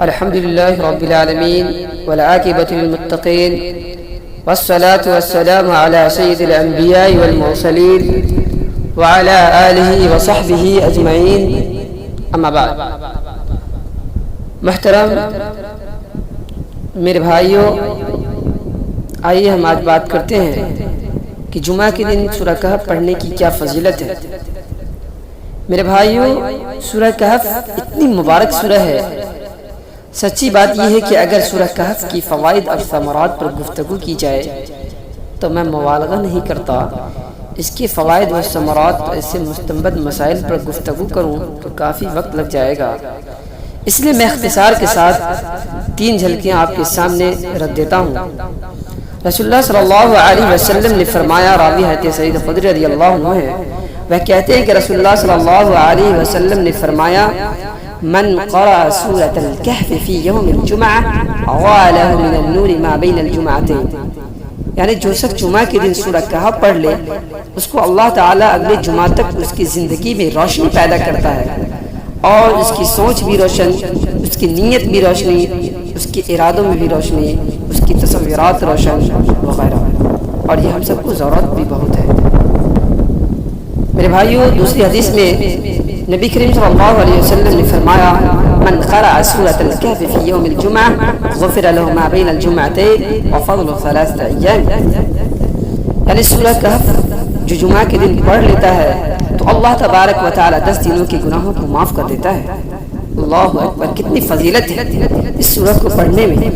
الحمد لله رب العالمين والعاقبة للمتقين والصلاة والسلام على سيد الأنبياء والمرسلين وعلى آله وصحبه أجمعين اما بعد. محترم میرے بھائیوں، آئیے ہم آج بات کرتے ہیں کہ جمعہ کے دن سورہ کہف پڑھنے کی کیا فضیلت ہے. میرے بھائیوں، سورہ کہف اتنی مبارک سورہ ہے. سچی بات یہ ہے کہ اگر سورہ کہف کی فوائد اور ثمرات پر گفتگو کی جائے تو میں مبالغہ نہیں کرتا. اس کے فوائد و ثمرات اور اس سے مستنبط مسائل پر گفتگو کروں تو کافی وقت لگ جائے گا. اس لیے میں اختصار کے ساتھ 3 جھلکیاں آپ کے سامنے رکھ دیتا ہوں. رسول اللہ صلی اللہ علیہ وسلم نے فرمایا، راوی حضرت سعید خدری رضی اللہ عنہ ہے، وہ کہتے ہیں کہ رسول اللہ صلی اللہ علیہ وسلم نے فرمایا، من قرأ سورة الكهف في يوم الجمعة غاله من النور ما بين الجمعتين. یعنی جو شخص جمعہ کے دن سورہ کہف پڑھ لے، اس کو اللہ تعالیٰ اگلے جمعہ تک اس کی زندگی میں روشنی پیدا کرتا ہے، اور اس کی سوچ بھی روشن، اس کی نیت بھی روشنی، اس کے ارادوں میں بھی روشنی، اس کی تصورات روشن وغیرہ. اور یہ ہم سب کو ضرورت بھی بہت ہے. میرے بھائیوں، دوسری حدیث میں نبی کریم صلی اللہ علیہ وسلم نے فرمایا، من قرأ سورة الكهف في يوم الجمعة غفر له ما بين الجمعتين وفضل 3 أيام. یعنی سورہ کہف جو جمعہ کے دن پڑھ لیتا ہے تو اللہ تبارک و تعالی 10 دنوں کے گناہوں کو معاف کر دیتا ہے. اللہ اکبر، کتنی فضیلت ہے اس سورہ کو پڑھنے میں.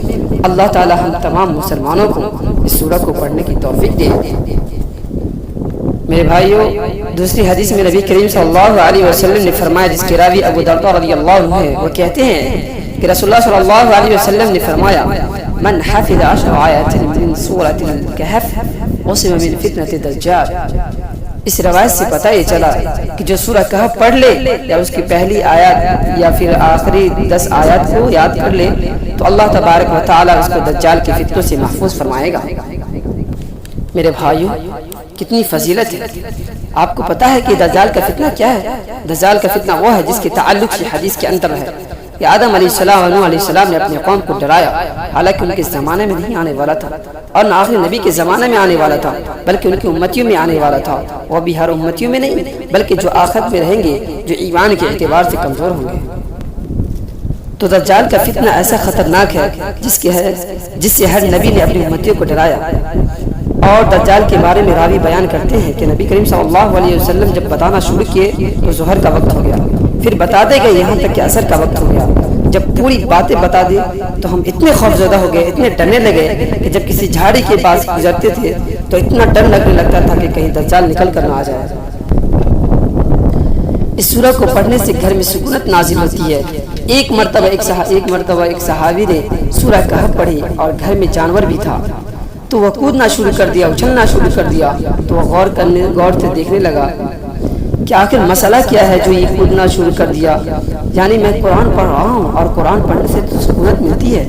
اللہ تعالی ہم تمام مسلمانوں کو اس سورہ کو پڑھنے کی توفیق دے. میرے بھائیوں، دوسری حدیث میں نبی کریم صلی اللہ علیہ وسلم نے فرمایا، جس کے راوی ابو درداء رضی اللہ عنہ ہے، وہ کہتے ہیں کہ رسول اللہ صلی اللہ علیہ وسلم نے فرمایا، من حفظ 10 آیات من سورة الکہف عصم من فتنة الدجال. اس روایت سے پتہ یہ چلا کہ جو سورہ کہف پڑھ لے یا اس کی پہلی آیات یا پھر آخری 10 آیات کو یاد کر لے تو اللہ تبارک و تعالی اس کو دجال کے فتنوں سے محفوظ فرمائے گا. میرے بھائیوں، کتنی فضیلت ہے. آپ کو پتہ ہے کہ دجال کا فتنہ کیا ہے؟ دجال کا فتنہ وہ ہے جس کے تعلق سے حدیث کے اندر ہے کہ آدم علیہ السلام اور نوح علیہ السلام نے اپنے قوم کو ڈرایا، حالانکہ ان کے زمانے میں نہیں آنے والا تھا، اور نہ آخری نبی کے زمانے میں آنے والا تھا، بلکہ ان کی امتیوں میں آنے والا تھا. وہ بھی ہر امتیوں میں نہیں، بلکہ جو آخرت میں رہیں گے، جو ایمان کے اعتبار سے کمزور ہوں گے. تو دجال کا فتنہ ایسا خطرناک ہے جس سے ہر نبی نے اپنی امتیوں کو ڈرایا. اور دجال کے بارے میں راوی بیان کرتے ہیں کہ نبی کریم صلی اللہ علیہ وسلم جب بتانا شروع کیے تو ظہر کا وقت ہو گیا، پھر بتاتے گئے یہاں تک کہ عصر کا وقت ہو گیا. جب پوری باتیں بتا دی تو ہم اتنے خوفزدہ ہو گئے، اتنے ڈرنے لگے کہ جب کسی جھاڑی کے پاس گزرتے تھے تو اتنا ڈر لگنے لگتا تھا کہ کہیں دجال نکل کر نہ آ جائے. اس سورہ کو پڑھنے سے گھر میں سکونت نازل ہوتی ہے. ایک مرتبہ ایک صحابی نے سورہ کہف پڑھی اور گھر میں جانور بھی تھا، تو وہ کودنا شروع کر دیا، اچھلنا شروع کر دیا. تو وہ غور سے دیکھنے لگا کہ آخر مسئلہ کیا ہے جو یہ کودنا شروع کر دیا. یعنی میں قرآن پڑھ رہا ہوں اور قرآن پڑھنے سے تو سکونت ملتی ہے،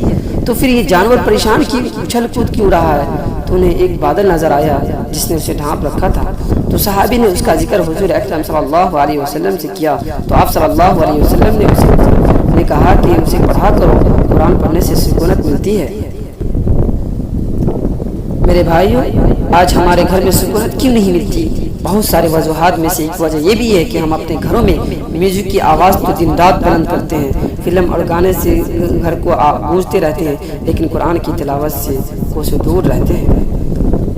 تو پھر یہ جانور پریشان کی اچھل کود کیوں رہا ہے؟ تو انہیں ایک بادل نظر آیا جس نے اسے ڈھانپ رکھا تھا. تو صحابی نے اس کا ذکر حضور اکرم صلی اللہ علیہ وسلم سے کیا، تو آپ صلی اللہ علیہ وسلم نے اسے کہا کہ اسے پڑھا کرو، قرآن پڑھنے سے سکونت ملتی ہے. میرے بھائیوں، آج ہمارے گھر میں سکونت کیوں نہیں ملتی؟ بہت سارے وجوہات میں سے ایک وجہ یہ بھی ہے کہ ہم اپنے گھروں میں میوزک کی آواز تو دن رات بلند کرتے ہیں، فلم اور گانے سے گھر کو گونجتے رہتے ہیں، لیکن قرآن کی تلاوت سے کوسوں دور رہتے ہیں.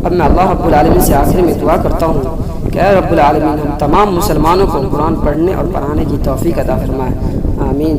اب میں اللہ رب العالمین سے آخر میں دعا کرتا ہوں کہ اے رب العالمین، ہم تمام مسلمانوں کو قرآن پڑھنے اور پڑھانے کی توفیق عطا فرمائے. آمین.